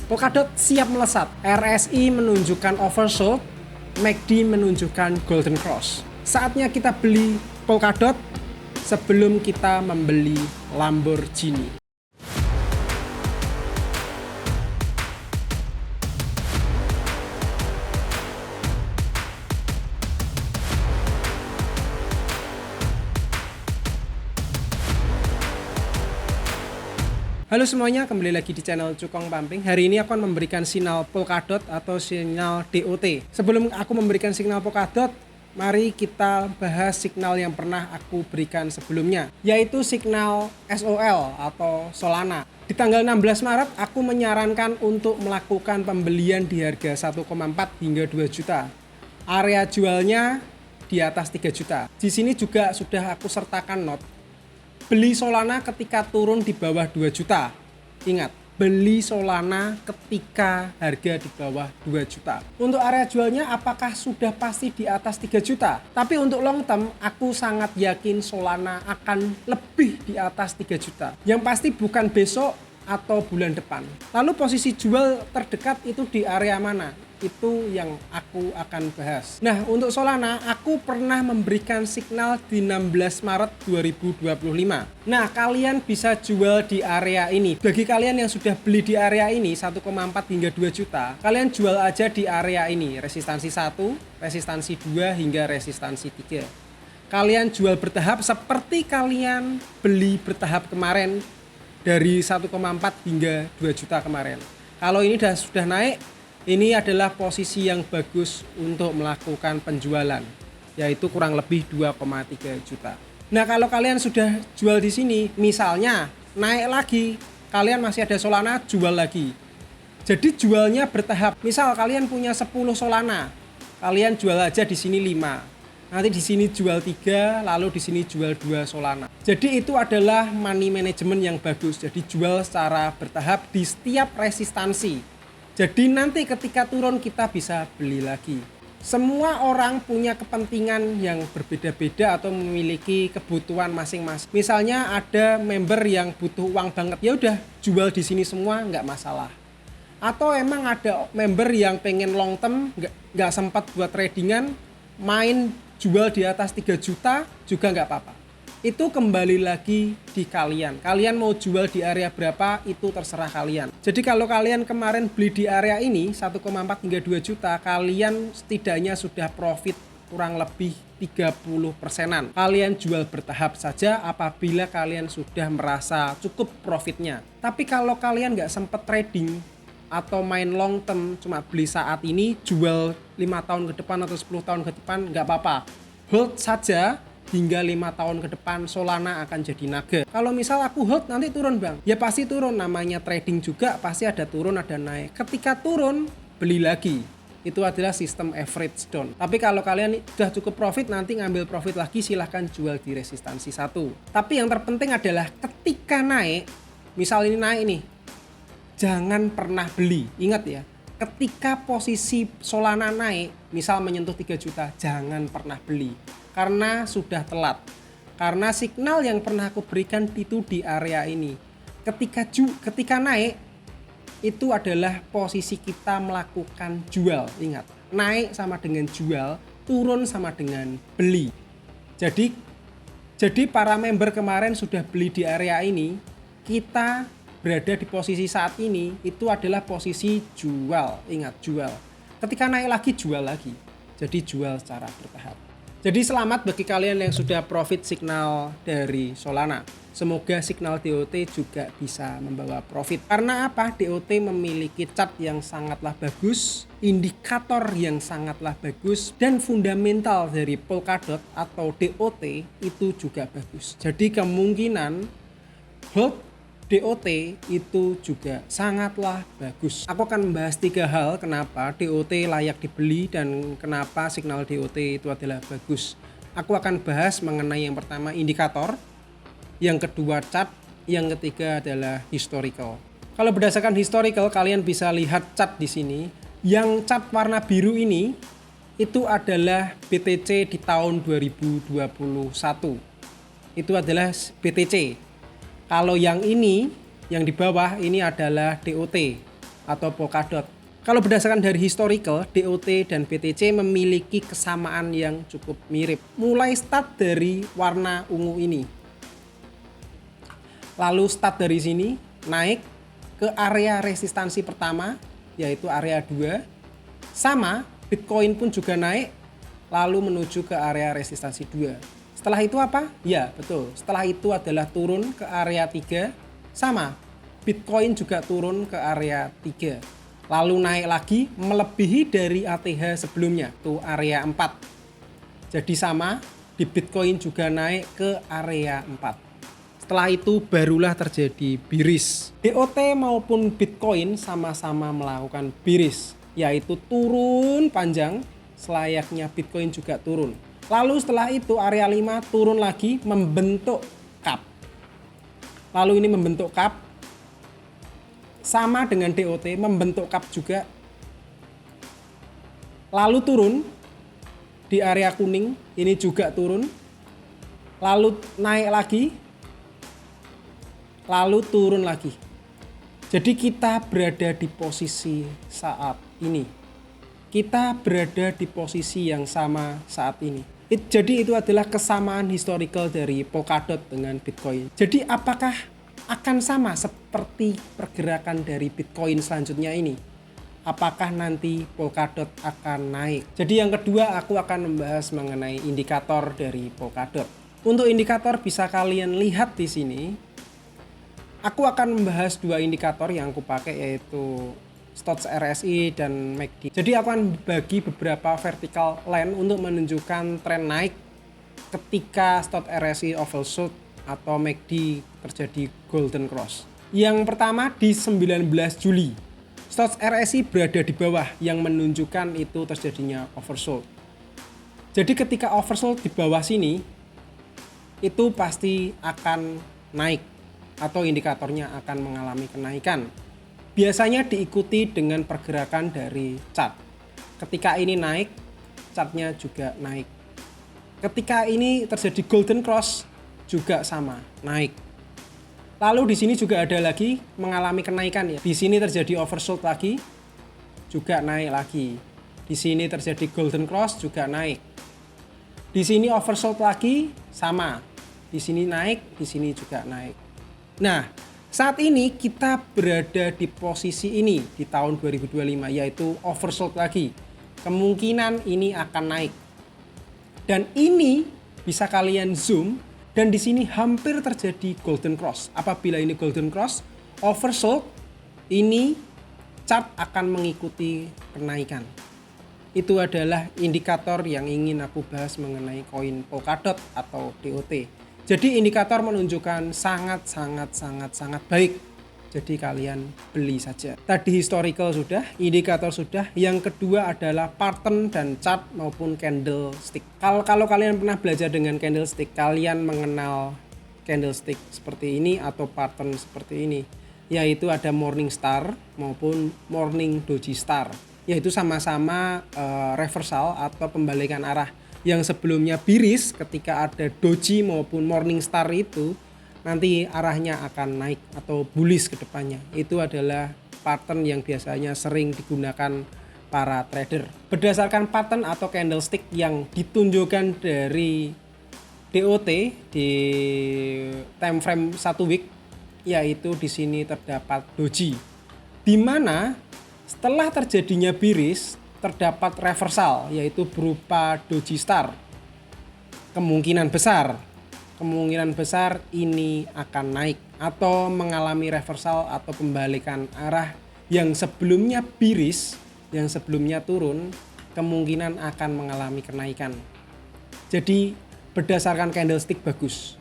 Polkadot siap melesat. RSI menunjukkan oversold, MACD menunjukkan golden cross. Saatnya kita beli Polkadot sebelum kita membeli Lamborghini. Halo semuanya, kembali lagi di channel Cukong Pumping. Hari ini aku akan memberikan sinyal Polkadot atau sinyal DOT. Sebelum aku memberikan sinyal Polkadot, mari kita bahas sinyal yang pernah aku berikan sebelumnya, yaitu sinyal SOL atau Solana. Di tanggal 16 Maret, aku menyarankan untuk melakukan pembelian di harga 1,4 hingga 2 juta. Area jualnya di atas 3 juta. Di sini juga sudah aku sertakan note. Beli Solana ketika turun di bawah 2 juta. Ingat, beli Solana ketika harga di bawah 2 juta. Untuk area jualnya apakah sudah pasti di atas 3 juta? Tapi untuk long term, aku sangat yakin Solana akan lebih di atas 3 juta. Yang pasti bukan besok atau bulan depan. Lalu posisi jual terdekat itu di area mana? Itu yang aku akan bahas. Nah, untuk Solana, aku pernah memberikan signal di 16 Maret 2025. Nah, kalian bisa jual di area ini. Bagi kalian yang sudah beli di area ini 1,4 hingga 2 juta, kalian jual aja di area ini, resistansi 1, resistansi 2 hingga resistansi 3. Kalian jual bertahap seperti kalian beli bertahap kemarin dari 1,4 hingga 2 juta kemarin. Kalau ini sudah naik, ini adalah posisi yang bagus untuk melakukan penjualan, yaitu kurang lebih 2,3 juta. Nah, kalau kalian sudah jual di sini, misalnya naik lagi, kalian masih ada Solana, jual lagi. Jadi jualnya bertahap. Misal kalian punya 10 Solana, kalian jual aja di sini 5. Nanti di sini jual 3, lalu di sini jual 2 Solana. Jadi itu adalah money management yang bagus. Jadi jual secara bertahap di setiap resistansi. Jadi nanti ketika turun kita bisa beli lagi. Semua orang punya kepentingan yang berbeda-beda atau memiliki kebutuhan masing-masing. Misalnya ada member yang butuh uang banget, ya udah jual di sini semua nggak masalah. Atau emang ada member yang pengen long term, nggak sempat buat tradingan, main jual di atas 3 juta juga nggak apa-apa. Itu kembali lagi di kalian. Kalian mau jual di area berapa, itu terserah kalian. Jadi kalau kalian kemarin beli di area ini 1,4 hingga 2 juta, kalian setidaknya sudah profit kurang lebih 30%-an. Kalian jual bertahap saja apabila kalian sudah merasa cukup profitnya. Tapi kalau kalian nggak sempat trading atau main long term, cuma beli saat ini, jual 5 tahun ke depan atau 10 tahun ke depan, nggak apa-apa. Hold saja hingga 5 tahun ke depan, Solana akan jadi naga. Kalau misal aku hold nanti turun bang, ya pasti turun, namanya trading juga pasti ada turun ada naik. Ketika turun beli lagi, itu adalah sistem average down. Tapi kalau kalian sudah cukup profit, nanti ngambil profit lagi, silahkan jual di resistansi 1. Tapi yang terpenting adalah ketika naik, misal ini naik nih, jangan pernah beli. Ingat ya, ketika posisi Solana naik, misal menyentuh 3 juta, jangan pernah beli. Karena sudah telat. Karena signal yang pernah aku berikan itu di area ini. Ketika naik, itu adalah posisi kita melakukan jual. Ingat, naik sama dengan jual, turun sama dengan beli. Jadi para member kemarin sudah beli di area ini, kita berada di posisi saat ini, itu adalah posisi jual. Ingat, jual. Ketika naik lagi, jual lagi. Jadi jual secara bertahap. Jadi selamat bagi kalian yang sudah profit signal dari Solana. Semoga signal DOT juga bisa membawa profit. Karena apa? DOT memiliki chart yang sangatlah bagus, indikator yang sangatlah bagus, dan fundamental dari Polkadot atau DOT itu juga bagus. Jadi kemungkinan hold DOT itu juga sangatlah bagus. Aku akan membahas 3 hal kenapa DOT layak dibeli dan kenapa signal DOT itu adalah bagus. Aku akan bahas mengenai yang pertama indikator, yang kedua chart, yang ketiga adalah historical. Kalau berdasarkan historical, kalian bisa lihat chart di sini. Yang chart warna biru ini itu adalah BTC di tahun 2021. Itu adalah BTC. Kalau yang ini, yang di bawah ini adalah DOT. atau Polkadot. Kalau berdasarkan dari historical, DOT dan BTC memiliki kesamaan yang cukup mirip. Mulai start dari warna ungu ini. Lalu start dari sini, naik ke area resistansi pertama, yaitu area 2. Sama, Bitcoin pun juga naik, lalu menuju ke area resistansi 2. Setelah itu apa? Ya, betul. Setelah itu adalah turun ke area 3. Sama, Bitcoin juga turun ke area 3. Lalu naik lagi melebihi dari ATH sebelumnya, tuh area 4. Jadi sama, di Bitcoin juga naik ke area 4. Setelah itu barulah terjadi bearish. DOT maupun Bitcoin sama-sama melakukan bearish, yaitu turun panjang, selayaknya Bitcoin juga turun. Lalu setelah itu area 5 turun lagi membentuk cup. Lalu ini membentuk cup. Sama dengan DOT, membentuk cup juga. Lalu turun di area kuning, ini juga turun. Lalu naik lagi. Lalu turun lagi. Jadi kita berada di posisi saat ini. Kita berada di posisi yang sama saat ini. Jadi itu adalah kesamaan historical dari Polkadot dengan Bitcoin. Jadi apakah akan sama seperti pergerakan dari Bitcoin selanjutnya ini? Apakah nanti Polkadot akan naik? Jadi yang kedua aku akan membahas mengenai indikator dari Polkadot. Untuk indikator bisa kalian lihat di sini. Aku akan membahas dua indikator yang aku pakai, yaitu Stochs RSI dan MACD. Jadi aku akan bagi beberapa vertical line untuk menunjukkan tren naik ketika Stochs RSI oversold atau MACD terjadi golden cross. Yang pertama di 19 Juli. Stochs RSI berada di bawah yang menunjukkan itu terjadinya oversold. Jadi ketika oversold di bawah sini itu pasti akan naik atau indikatornya akan mengalami kenaikan. Biasanya diikuti dengan pergerakan dari chart. Ketika ini naik, chartnya juga naik. Ketika ini terjadi golden cross juga sama, naik. Lalu di sini juga ada lagi mengalami kenaikan ya. Di sini terjadi oversold lagi, juga naik lagi. Di sini terjadi golden cross juga naik. Di sini oversold lagi, sama. Di sini naik, di sini juga naik. Nah, saat ini kita berada di posisi ini di tahun 2025, yaitu oversold lagi. Kemungkinan ini akan naik. Dan ini bisa kalian zoom. Dan di sini hampir terjadi golden cross. Apabila ini golden cross, oversold, ini chart akan mengikuti kenaikan. Itu adalah indikator yang ingin aku bahas mengenai koin Polkadot atau DOT. Jadi indikator menunjukkan sangat baik. Jadi kalian beli saja. Tadi historical sudah, indikator sudah. Yang kedua adalah pattern dan chart maupun candlestick. Kalau kalian pernah belajar dengan candlestick, kalian mengenal candlestick seperti ini atau pattern seperti ini. Yaitu ada morning star maupun morning doji star. Yaitu sama-sama reversal atau pembalikan arah. Yang sebelumnya bearish ketika ada doji maupun morning star itu, nanti arahnya akan naik atau bullish ke depannya. Itu adalah pattern yang biasanya sering digunakan para trader. Berdasarkan pattern atau candlestick yang ditunjukkan dari DOT di time frame 1 week, yaitu di sini terdapat doji. Di mana setelah terjadinya bearish terdapat reversal, yaitu berupa doji star. Kemungkinan besar ini akan naik atau mengalami reversal atau pembalikan arah yang sebelumnya bearish, yang sebelumnya turun, kemungkinan akan mengalami kenaikan. Jadi berdasarkan candlestick bagus.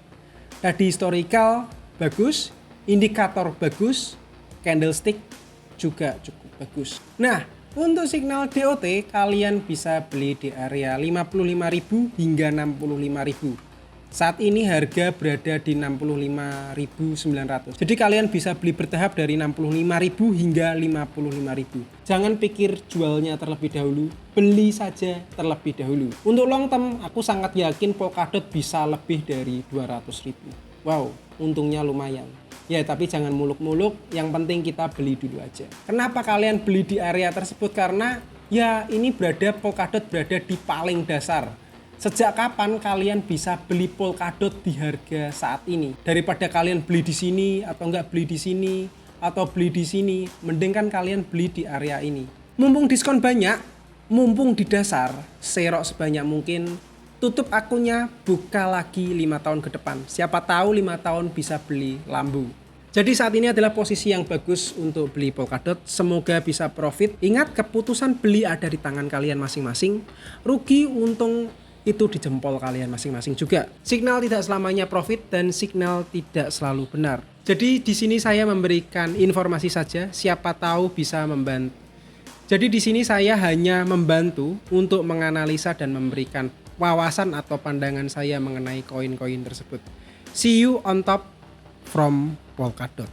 Tadi historical bagus, indikator bagus, candlestick juga cukup bagus. Nah, untuk signal DOT kalian bisa beli di area 55.000 hingga 65.000. Saat ini harga berada di 65.900. Jadi kalian bisa beli bertahap dari 65.000 hingga 55.000. Jangan pikir jualnya terlebih dahulu, beli saja terlebih dahulu. Untuk long term, aku sangat yakin Polkadot bisa lebih dari 200.000. Wow, untungnya lumayan. Ya, tapi jangan muluk-muluk, yang penting kita beli dulu aja. Kenapa kalian beli di area tersebut? Karena ya ini Polkadot berada di paling dasar. Sejak kapan kalian bisa beli Polkadot di harga saat ini? Daripada kalian beli di sini atau enggak beli di sini atau beli di sini, mending kan kalian beli di area ini. Mumpung diskon banyak, mumpung di dasar, serok sebanyak mungkin, tutup akunnya, buka lagi 5 tahun ke depan. Siapa tahu 5 tahun bisa beli lambu. Jadi saat ini adalah posisi yang bagus untuk beli Polkadot. Semoga bisa profit. Ingat, keputusan beli ada di tangan kalian masing-masing. Rugi untung itu di jempol kalian masing-masing juga. Signal tidak selamanya profit dan signal tidak selalu benar. Jadi di sini saya memberikan informasi saja, siapa tahu bisa membantu. Jadi di sini saya hanya membantu untuk menganalisa dan memberikan wawasan atau pandangan saya mengenai koin-koin tersebut. See you on top from Polkadot.